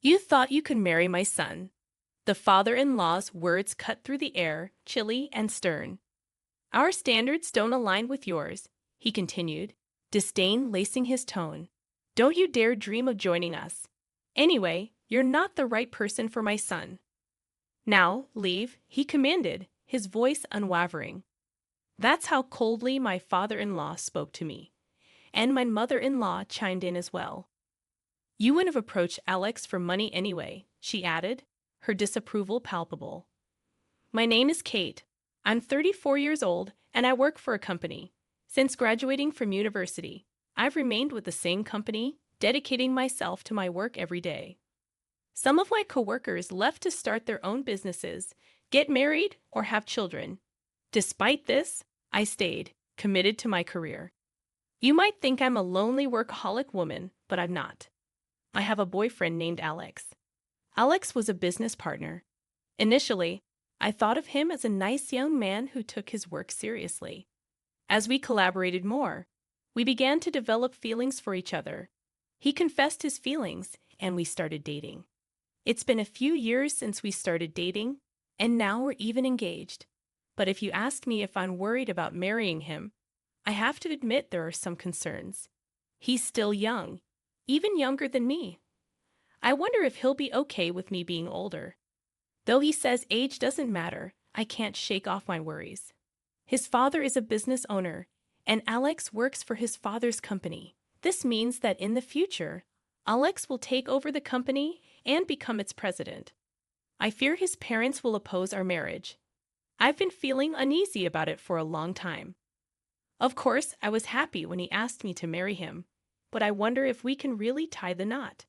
You thought you could marry my son. The father-in-law's words cut through the air, chilly and stern. Our standards don't align with yours, he continued, disdain lacing his tone. Don't you dare dream of joining us. Anyway, you're not the right person for my son. Now, leave, he commanded, his voice unwavering. That's how coldly my father-in-law spoke to me. And my mother-in-law chimed in as well. You wouldn't have approached Alex for money anyway, she added, her disapproval palpable. My name is Kate. I'm 34 years old, and I work for a company. Since graduating from university, I've remained with the same company, dedicating myself to my work every day. Some of my coworkers left to start their own businesses, get married, or have children. Despite this, I stayed, committed to my career. You might think I'm a lonely workaholic woman, but I'm not. I have a boyfriend named Alex. Alex was a business partner. Initially, I thought of him as a nice young man who took his work seriously. As we collaborated more, we began to develop feelings for each other. He confessed his feelings, and we started dating. It's been a few years since we started dating, and now we're even engaged. But if you ask me if I'm worried about marrying him, I have to admit there are some concerns. He's still young, even younger than me. I wonder if he'll be okay with me being older. Though he says age doesn't matter, I can't shake off my worries. His father is a business owner, and Alex works for his father's company. This means that in the future, Alex will take over the company and become its president. I fear his parents will oppose our marriage. I've been feeling uneasy about it for a long time. Of course, I was happy when he asked me to marry him, but I wonder if we can really tie the knot.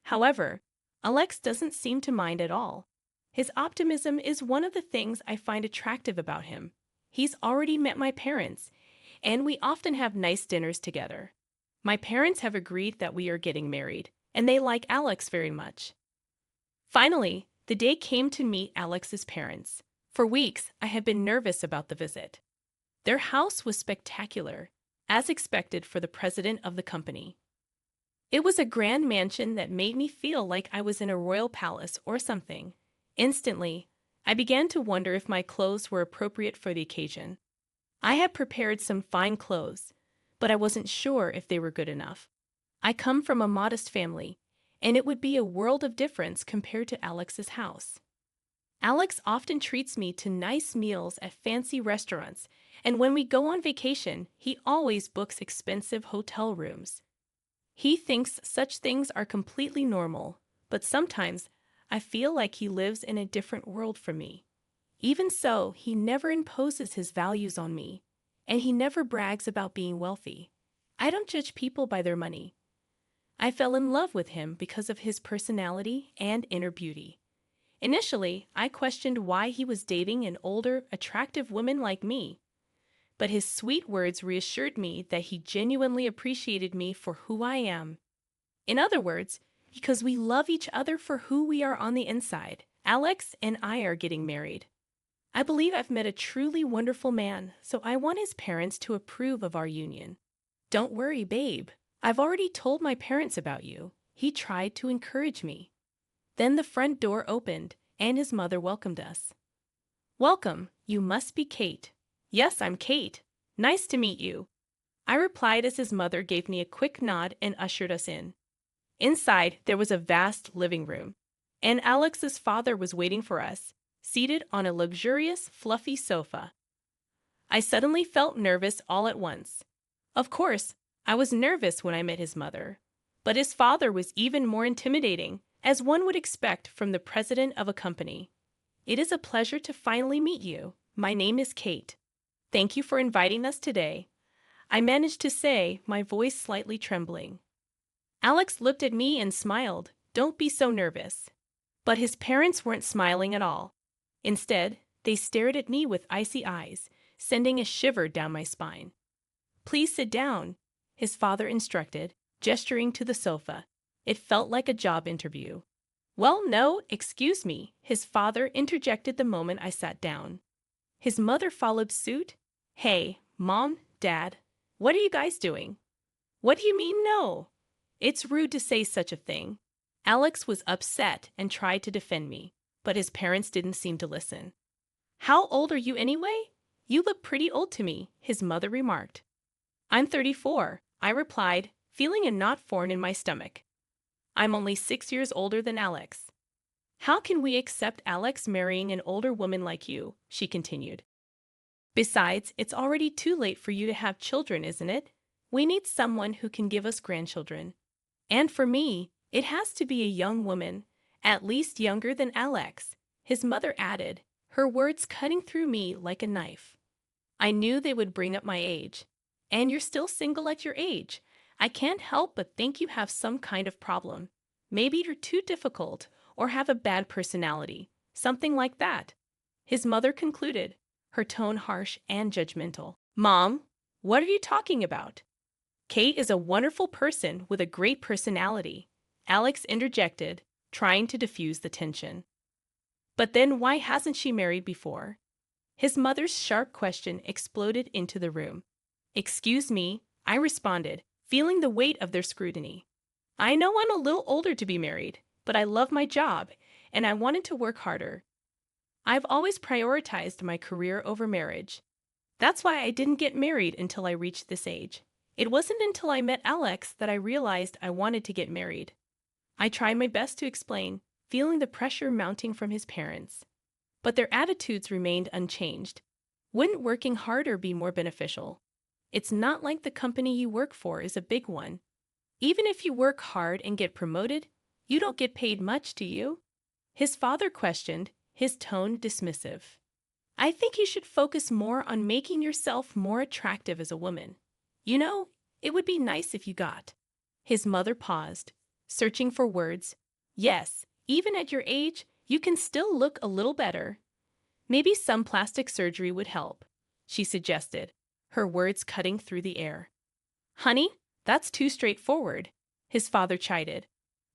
However, Alex doesn't seem to mind at all. His optimism is one of the things I find attractive about him. He's already met my parents, and we often have nice dinners together. My parents have agreed that we are getting married, and they like Alex very much. Finally, the day came to meet Alex's parents. For weeks, I had been nervous about the visit. Their house was spectacular, as expected for the president of the company. It was a grand mansion that made me feel like I was in a royal palace or something. Instantly, I began to wonder if my clothes were appropriate for the occasion. I had prepared some fine clothes, but I wasn't sure if they were good enough. I come from a modest family, and it would be a world of difference compared to Alex's house. Alex often treats me to nice meals at fancy restaurants, and when we go on vacation, he always books expensive hotel rooms. He thinks such things are completely normal, but sometimes I feel like he lives in a different world from me. Even so, he never imposes his values on me, and he never brags about being wealthy. I don't judge people by their money. I fell in love with him because of his personality and inner beauty. Initially, I questioned why he was dating an older, attractive woman like me. But his sweet words reassured me that he genuinely appreciated me for who I am. In other words, because we love each other for who we are on the inside, Alex and I are getting married. I believe I've met a truly wonderful man, so I want his parents to approve of our union. Don't worry, babe. I've already told my parents about you. He tried to encourage me. Then the front door opened, and his mother welcomed us. Welcome, you must be Kate. Yes, I'm Kate. Nice to meet you. I replied as his mother gave me a quick nod and ushered us in. Inside, there was a vast living room, and Alex's father was waiting for us, seated on a luxurious, fluffy sofa. I suddenly felt nervous all at once. Of course, I was nervous when I met his mother, but his father was even more intimidating, as one would expect from the president of a company. It is a pleasure to finally meet you. My name is Kate. Thank you for inviting us today. I managed to say, my voice slightly trembling. Alex looked at me and smiled. Don't be so nervous. But his parents weren't smiling at all. Instead, they stared at me with icy eyes, sending a shiver down my spine. Please sit down, his father instructed, gesturing to the sofa. It felt like a job interview. Well, no, excuse me, his father interjected the moment I sat down. His mother followed suit. Hey, Mom, Dad, what are you guys doing? What do you mean no? It's rude to say such a thing. Alex was upset and tried to defend me, but his parents didn't seem to listen. "How old are you anyway? You look pretty old to me," his mother remarked. "I'm 34, I replied, feeling a knot form in my stomach. "I'm only 6 years older than Alex." "How can we accept Alex marrying an older woman like you?" she continued. "Besides, it's already too late for you to have children, isn't it? We need someone who can give us grandchildren. And for me, it has to be a young woman, at least younger than Alex," his mother added, her words cutting through me like a knife. I knew they would bring up my age. "And you're still single at your age. I can't help but think you have some kind of problem. Maybe you're too difficult or have a bad personality, something like that," his mother concluded, her tone harsh and judgmental. "Mom, what are you talking about? Kate is a wonderful person with a great personality," Alex interjected, trying to diffuse the tension. "But then why hasn't she married before?" His mother's sharp question exploded into the room. "Excuse me," I responded, feeling the weight of their scrutiny. "I know I'm a little older to be married, but I love my job, and I wanted to work harder. I've always prioritized my career over marriage. That's why I didn't get married until I reached this age. It wasn't until I met Alex that I realized I wanted to get married." I tried my best to explain, feeling the pressure mounting from his parents. But their attitudes remained unchanged. "Wouldn't working harder be more beneficial? It's not like the company you work for is a big one. Even if you work hard and get promoted, you don't get paid much, do you?" his father questioned, his tone dismissive. "I think you should focus more on making yourself more attractive as a woman. You know, it would be nice if you got." His mother paused, searching for words. "Yes, even at your age, you can still look a little better. Maybe some plastic surgery would help," she suggested, her words cutting through the air. "Honey, that's too straightforward," his father chided.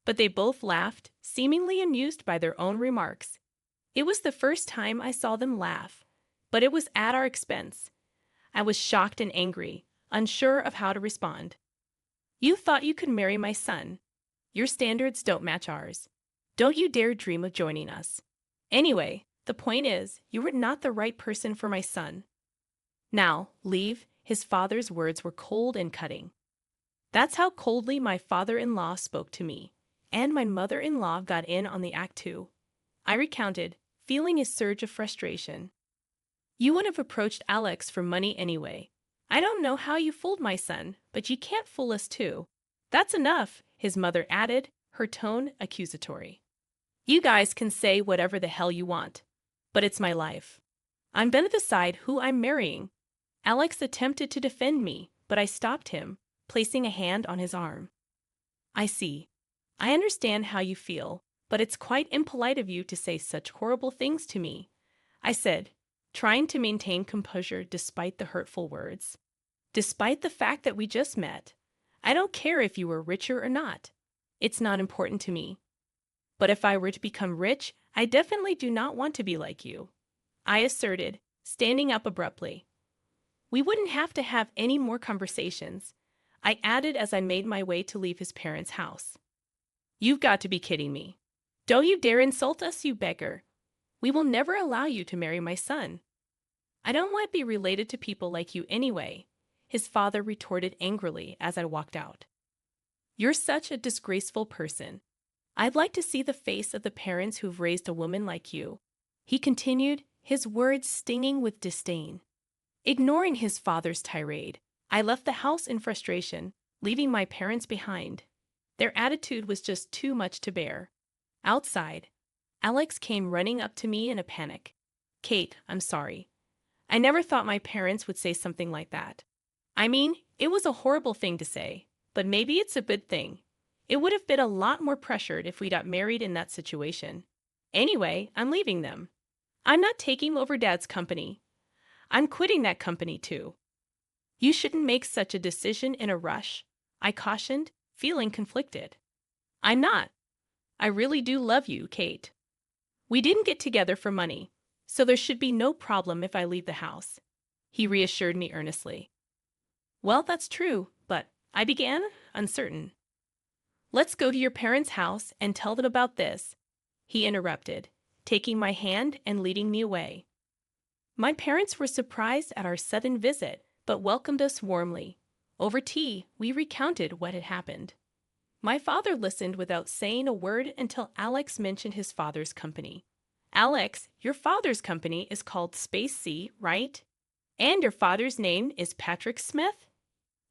But they both laughed, seemingly amused by their own remarks. It was the first time I saw them laugh, but it was at our expense. I was shocked and angry, unsure of how to respond. "You thought you could marry my son. Your standards don't match ours. Don't you dare dream of joining us. Anyway, the point is, you were not the right person for my son. Now, leave." His father's words were cold and cutting. That's how coldly my father-in-law spoke to me, and my mother-in-law got in on the act too. I recounted, feeling a surge of frustration. "You would have approached Alex for money anyway. I don't know how you fooled my son, but you can't fool us too." "That's enough," his mother added, her tone accusatory. "You guys can say whatever the hell you want, but it's my life. I'm gonna decide who I'm marrying." Alex attempted to defend me, but I stopped him, placing a hand on his arm. "I see. I understand how you feel, but it's quite impolite of you to say such horrible things to me," I said, trying to maintain composure despite the hurtful words. "Despite the fact that we just met, I don't care if you were richer or not. It's not important to me. But if I were to become rich, I definitely do not want to be like you," I asserted, standing up abruptly. "We wouldn't have to have any more conversations," I added as I made my way to leave his parents' house. "You've got to be kidding me. Don't you dare insult us, you beggar. We will never allow you to marry my son." "I don't want to be related to people like you anyway," his father retorted angrily as I walked out. "You're such a disgraceful person. I'd like to see the face of the parents who've raised a woman like you," he continued, his words stinging with disdain. Ignoring his father's tirade, I left the house in frustration, leaving my parents behind. Their attitude was just too much to bear. Outside, Alex came running up to me in a panic. "Kate, I'm sorry. I never thought my parents would say something like that. I mean, it was a horrible thing to say, but maybe it's a good thing. It would have been a lot more pressured if we got married in that situation. Anyway, I'm leaving them. I'm not taking over Dad's company. I'm quitting that company too." "You shouldn't make such a decision in a rush," I cautioned, feeling conflicted. "I'm not. I really do love you, Kate. We didn't get together for money, so there should be no problem if I leave the house," he reassured me earnestly. "Well, that's true, but," I began, uncertain. Let's go to your parents' house and tell them about this, he interrupted, taking my hand and leading me away. My parents were surprised at our sudden visit, but welcomed us warmly. Over tea, we recounted what had happened. My father listened without saying a word until Alex mentioned his father's company. Alex, your father's company is called Space Sea, right? And your father's name is Patrick Smith?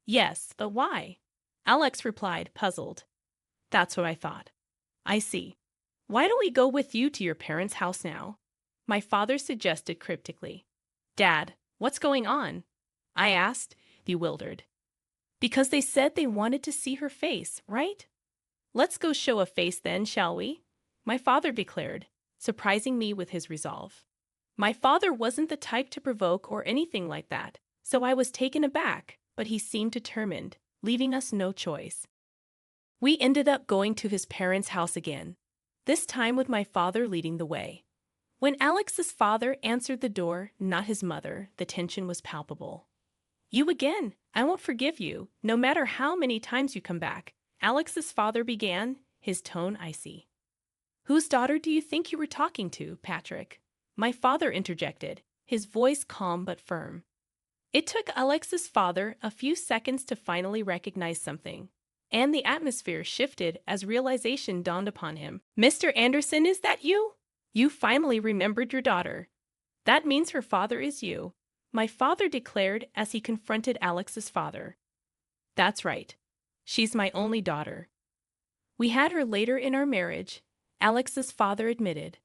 Yes, but why? Alex replied, puzzled. That's what I thought. I see. Why don't we go with you to your parents' house now? My father suggested cryptically. Dad, what's going on? I asked, bewildered. Because they said they wanted to see her face, right? Let's go show a face then, shall we? My father declared, surprising me with his resolve. My father wasn't the type to provoke or anything like that, so I was taken aback, but he seemed determined, leaving us no choice. We ended up going to his parents' house again, this time with my father leading the way. When Alex's father answered the door, not his mother, the tension was palpable. You again. I won't forgive you, no matter how many times you come back, Alex's father began, his tone icy. Whose daughter do you think you were talking to, Patrick? My father interjected, his voice calm but firm. It took Alex's father a few seconds to finally recognize something, and the atmosphere shifted as realization dawned upon him. Mr. Anderson, is that you? You finally remembered your daughter. That means her father is you, my father declared as he confronted Alex's father. That's right. She's my only daughter. We had her later in our marriage, Alex's father admitted.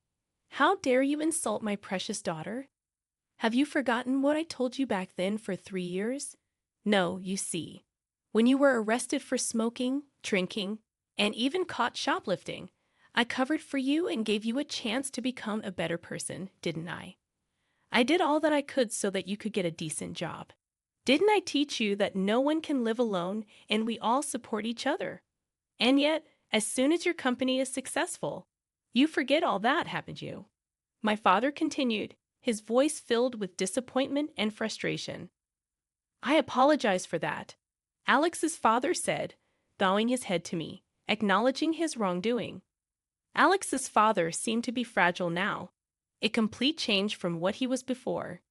How dare you insult my precious daughter? Have you forgotten what I told you back then for 3 years? No, you see. When you were arrested for smoking, drinking, and even caught shoplifting, I covered for you and gave you a chance to become a better person, didn't I? I did all that I could so that you could get a decent job. Didn't I teach you that no one can live alone and we all support each other? And yet, as soon as your company is successful, you forget all that, haven't you? My father continued, his voice filled with disappointment and frustration. I apologize for that, Alex's father said, bowing his head to me, acknowledging his wrongdoing. Alex's father seemed to be fragile now, a complete change from what he was before.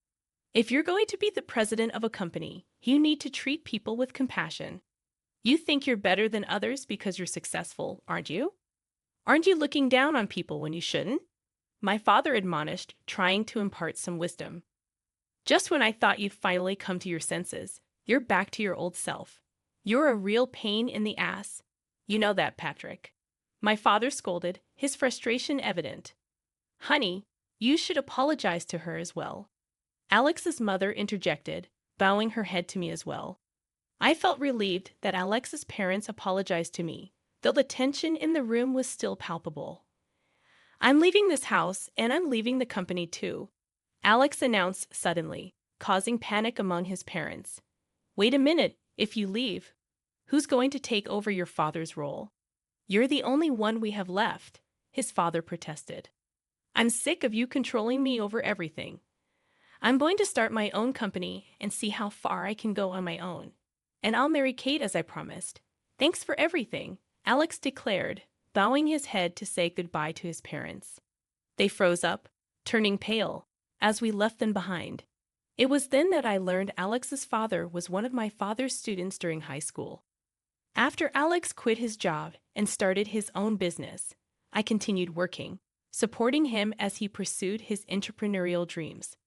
If you're going to be the president of a company, you need to treat people with compassion. You think you're better than others because you're successful, aren't you? Aren't you looking down on people when you shouldn't? My father admonished, trying to impart some wisdom. Just when I thought you'd finally come to your senses, you're back to your old self. You're a real pain in the ass. You know that, Patrick. My father scolded, his frustration evident. Honey, you should apologize to her as well. Alex's mother interjected, bowing her head to me as well. I felt relieved that Alex's parents apologized to me, though the tension in the room was still palpable. I'm leaving this house, and I'm leaving the company too, Alex announced suddenly, causing panic among his parents. Wait a minute, if you leave, who's going to take over your father's role? You're the only one we have left, his father protested. I'm sick of you controlling me over everything. I'm going to start my own company and see how far I can go on my own. And I'll marry Kate as I promised. Thanks for everything, Alex declared, bowing his head to say goodbye to his parents. They froze up, turning pale, as we left them behind. It was then that I learned Alex's father was one of my father's students during high school. After Alex quit his job and started his own business, I continued working, supporting him as he pursued his entrepreneurial dreams.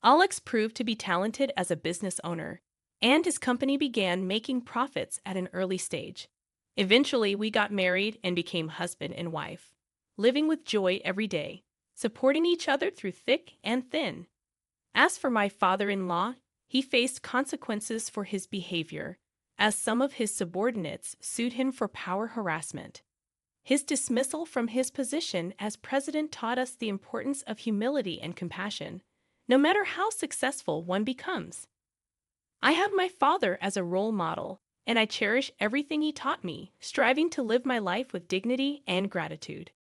Alex proved to be talented as a business owner, and his company began making profits at an early stage. Eventually, we got married and became husband and wife, living with joy every day, supporting each other through thick and thin. As for my father-in-law, he faced consequences for his behavior, as some of his subordinates sued him for power harassment. His dismissal from his position as president taught us the importance of humility and compassion, no matter how successful one becomes. I have my father as a role model, and I cherish everything he taught me, striving to live my life with dignity and gratitude.